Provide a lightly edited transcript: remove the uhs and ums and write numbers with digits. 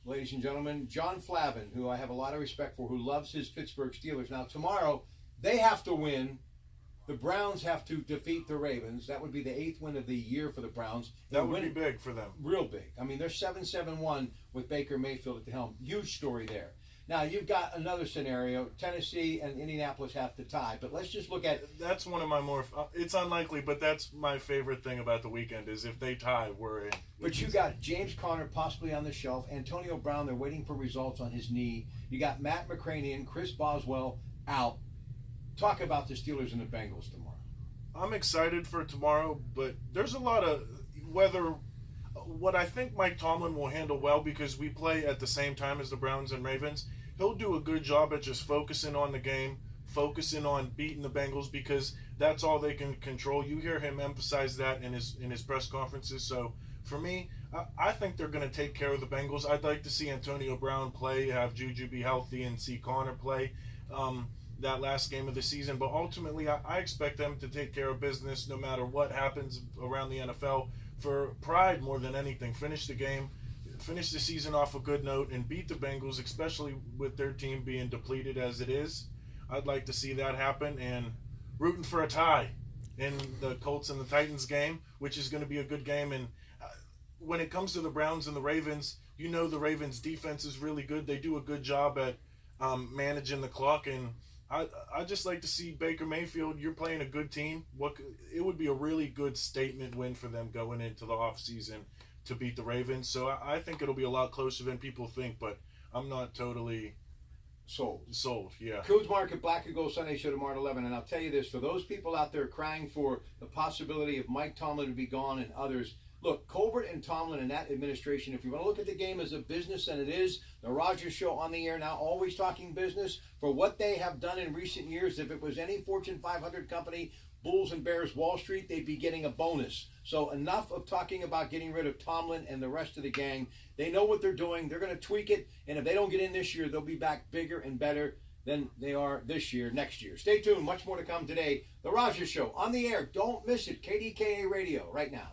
ladies and gentlemen, John Flavin, who I have a lot of respect for, who loves his Pittsburgh Steelers. Now, tomorrow, they have to win. The Browns have to defeat the Ravens. That would be the 8th win of the year for the Browns. That would be big for them. Real big. I mean, they're 7-7-1 with Baker Mayfield at the helm. Huge story there. Now, you've got another scenario. Tennessee and Indianapolis have to tie. But let's just look at... That's one of my more... It's unlikely, but that's my favorite thing about the weekend is if they tie, we're in. But you got James Conner possibly on the shelf. Antonio Brown, they're waiting for results on his knee. You got Matt McCranie, Chris Boswell out. Talk about the Steelers and the Bengals tomorrow. I'm excited for tomorrow, but there's a lot of... What I think Mike Tomlin will handle well, because we play at the same time as the Browns and Ravens, he'll do a good job at just focusing on the game, focusing on beating the Bengals, because that's all they can control. You hear him emphasize that in his press conferences. So for me, I think they're going to take care of the Bengals. I'd like to see Antonio Brown play, have Juju be healthy, and see Connor play that last game of the season. But ultimately, I expect them to take care of business no matter what happens around the NFL. For pride more than anything, finish the game, finish the season off a good note, and beat the Bengals, especially with their team being depleted as it is. I'd like to see that happen, and rooting for a tie in the Colts and the Titans game, which is going to be a good game. And when it comes to the Browns and the Ravens, you know the Ravens' defense is really good. They do a good job at managing the clock, and I just like to see Baker Mayfield. You're playing a good team. It would be a really good statement win for them going into the offseason to beat the Ravens. So I think it'll be a lot closer than people think, but I'm not totally sold, yeah. Kuhn'S Market Black and Gold Sunday Show tomorrow at 11. And I'll tell you this, for those people out there crying for the possibility of Mike Tomlin to be gone and others, look, Colbert and Tomlin and that administration, if you want to look at the game as a business, and it is, the Rogers Show on the air now, always talking business, for what they have done in recent years, if it was any Fortune 500 company, Bulls and Bears, Wall Street, they'd be getting a bonus. So enough of talking about getting rid of Tomlin and the rest of the gang. They know what they're doing. They're going to tweak it, and if they don't get in this year, they'll be back bigger and better than they are this year, next year. Stay tuned. Much more to come today. The Rogers Show on the air. Don't miss it. KDKA Radio right now.